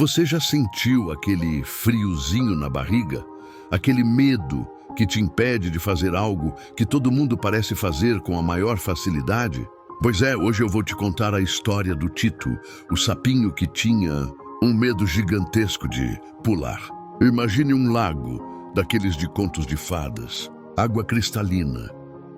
Você já sentiu aquele friozinho na barriga? Aquele medo que te impede de fazer algo que todo mundo parece fazer com a maior facilidade? Pois é, hoje eu vou te contar a história do Tito, o sapinho que tinha um medo gigantesco de pular. Imagine um lago, daqueles de contos de fadas, água cristalina,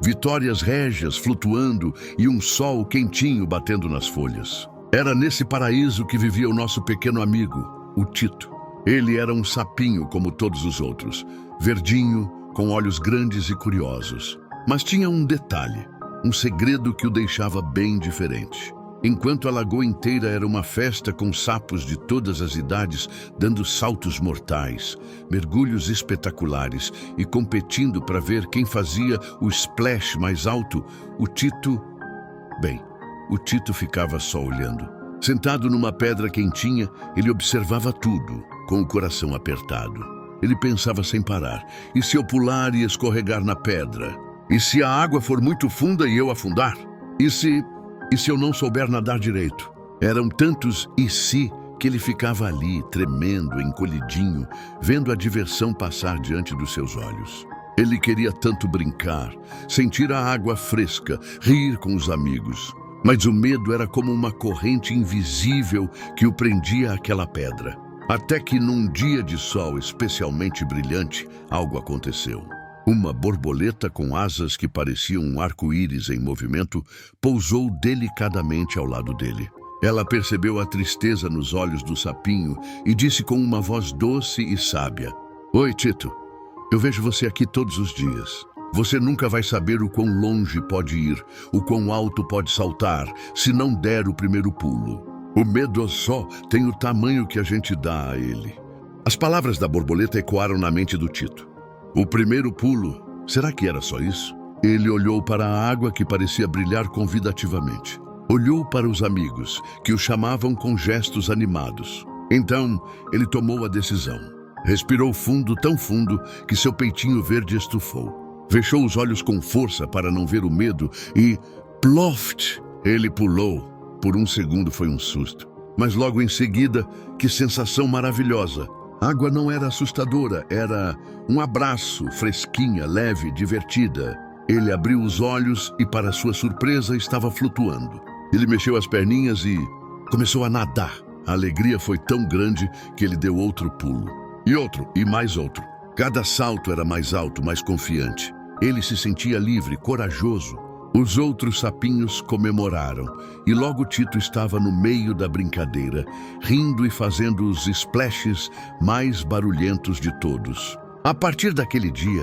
vitórias régias flutuando e um sol quentinho batendo nas folhas. Era nesse paraíso que vivia o nosso pequeno amigo, o Tito. Ele era um sapinho como todos os outros, verdinho, com olhos grandes e curiosos. Mas tinha um detalhe, um segredo que o deixava bem diferente. Enquanto a lagoa inteira era uma festa com sapos de todas as idades dando saltos mortais, mergulhos espetaculares e competindo para ver quem fazia o splash mais alto, o Tito ficava só olhando. Sentado numa pedra quentinha, ele observava tudo, com o coração apertado. Ele pensava sem parar: e se eu pular e escorregar na pedra? E se a água for muito funda e eu afundar? E se eu não souber nadar direito? Eram tantos "e se" que ele ficava ali, tremendo, encolhidinho, vendo a diversão passar diante dos seus olhos. Ele queria tanto brincar, sentir a água fresca, rir com os amigos. Mas o medo era como uma corrente invisível que o prendia àquela pedra. Até que num dia de sol especialmente brilhante, algo aconteceu. Uma borboleta com asas que pareciam um arco-íris em movimento pousou delicadamente ao lado dele. Ela percebeu a tristeza nos olhos do sapinho e disse com uma voz doce e sábia: "Oi, Tito. Eu vejo você aqui todos os dias. Você nunca vai saber o quão longe pode ir, o quão alto pode saltar, se não der o primeiro pulo. O medo só tem o tamanho que a gente dá a ele." As palavras da borboleta ecoaram na mente do Tito. O primeiro pulo, será que era só isso? Ele olhou para a água que parecia brilhar convidativamente. Olhou para os amigos, que o chamavam com gestos animados. Então, ele tomou a decisão. Respirou fundo, tão fundo, que seu peitinho verde estufou. Fechou os olhos com força para não ver o medo e, ploft, ele pulou. Por um segundo foi um susto. Mas logo em seguida, que sensação maravilhosa. A água não era assustadora, era um abraço, fresquinha, leve, divertida. Ele abriu os olhos e, para sua surpresa, estava flutuando. Ele mexeu as perninhas e começou a nadar. A alegria foi tão grande que ele deu outro pulo. E outro, e mais outro. Cada salto era mais alto, mais confiante. Ele se sentia livre, corajoso. Os outros sapinhos comemoraram, e logo Tito estava no meio da brincadeira, rindo e fazendo os splashes mais barulhentos de todos. A partir daquele dia,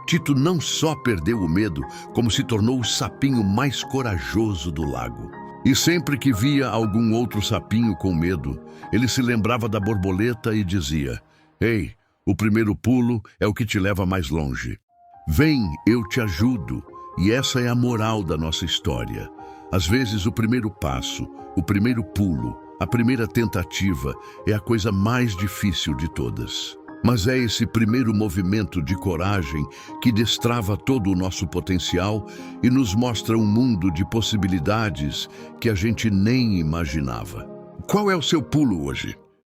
Tito não só perdeu o medo, como se tornou o sapinho mais corajoso do lago. E sempre que via algum outro sapinho com medo, ele se lembrava da borboleta e dizia: "Ei, o primeiro pulo é o que te leva mais longe. Vem, eu te ajudo." E essa é a moral da nossa história. Às vezes o primeiro passo, o primeiro pulo, a primeira tentativa é a coisa mais difícil de todas. Mas é esse primeiro movimento de coragem que destrava todo o nosso potencial e nos mostra um mundo de possibilidades que a gente nem imaginava. Qual é o seu pulo hoje?